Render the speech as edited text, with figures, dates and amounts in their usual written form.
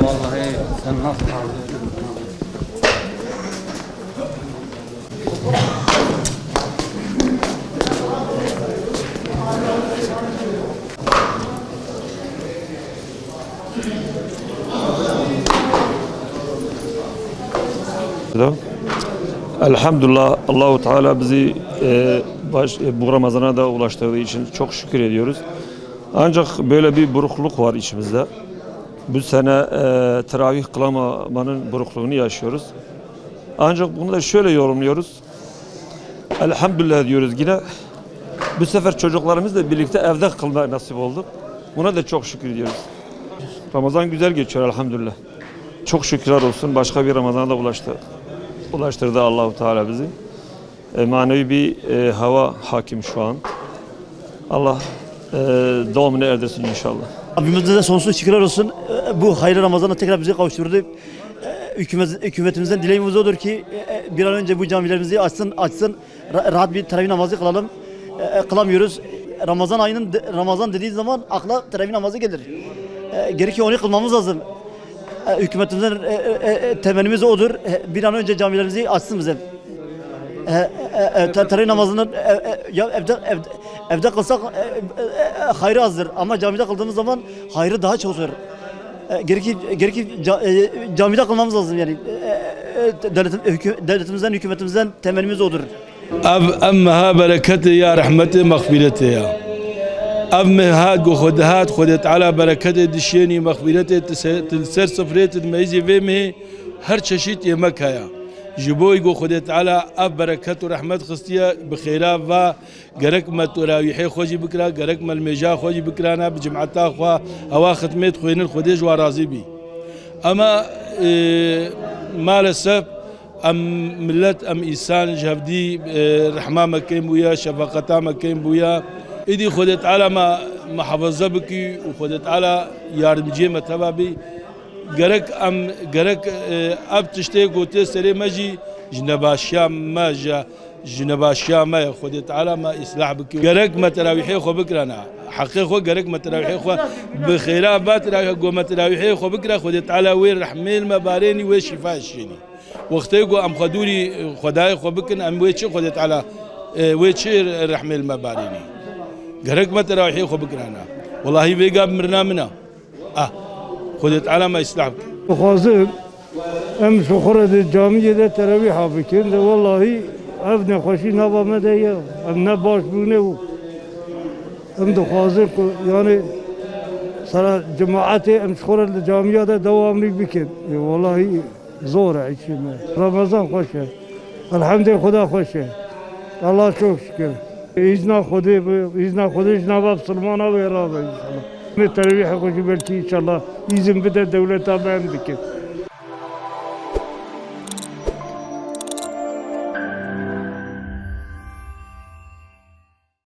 Vallahi sen nasıl kaldın? Elhamdülillah Allahu Teala bizi bu Ramazan'a da ulaştırdığı için çok şükür ediyoruz. Ancak böyle bir burukluk var içimizde. Bu sene teravih kılamamanın burukluğunu yaşıyoruz. Ancak bunu da şöyle yorumluyoruz. Elhamdülillah diyoruz yine. Bu sefer çocuklarımızla birlikte evde kılma nasip oldu. Buna da çok şükür ediyoruz. Ramazan güzel geçiyor elhamdülillah. Çok şükürler olsun. Başka bir Ramazan'a da ulaştırdı Allahu Teala bizi. Manevi bir hava hakim şu an. Allah devamını erdirsin inşallah. Rabbimize de sonsuz şükürler olsun. Bu hayırlı Ramazan'a tekrar bizi kavuşturdu. Hükümetimizden dileğimiz odur ki bir an önce bu camilerimizi açsın, rahat bir teravih namazı kılalım. Kılamıyoruz. Ramazan dediği zaman akla teravih namazı gelir. Gerekiyor onu kılmamız lazım. Hükümetimizden temennimiz odur. Bir an önce camilerimizi açsın bize. Teravih namazını evde kılsak hayrı azdır ama camide kıldığımız zaman hayrı daha çok olur. Gerekir camide kılmamız lazım yani. Devletimizden, hükümetimizden temennimiz odur. أمها بركته يا رحمته مغفرته يا أمها خدهات خدت على بركته دشيني مغفرته تلسر سفريت الميزي فيمه هر ششيت يمك يا جبوي خدت على أب بركته رحمت خستيا بخيرا و جرك ما تراويحي خوجي بكرا جرك ما المجا خوجي بكرانا بجمعتا خوا هوا ختمت خوين الخديج ورازي بي أما مال السب ام ملت ام انسان جهدي رحمه مكين بويا شفقتا مكين بويا ادي خدت على ما حفظه بكي وخدت على يارمجي متبابي جرك اب تشتي قوتي سري مجي جنباشيا ما جنباشيا ما خدت على ما اصلاح بكي جرك ما تراويحي خو بكرنا حقيقه جرك ما تراويحي خو بخيرا بات ما تراويحي خو بكره خدت على وين رحميل مباريني وشفاء الشيني وقتی گو ام خدوری خدای خو بکن ام ویچی خودت علا ویچی رحمه المبارینی گرک مت راحی خو بکرانا والله ویگا مرنا منا خودت علا ما اصلاح خازم ام شخره جامعه ده تراویح بکن ده والله ابن خوشی نبا مده ام نباش بونه ام ده خازم یعنی سر جماعت ام شخره جامعه ده دواملی بکن والله زور عيشنا رمضان خوشه الحمد خدا خوشه الله çok şükür izna خودش نواب سلمان و ارابه انشالله تراویح خوشی بلکی انشالله izin bir de devlete ben dikin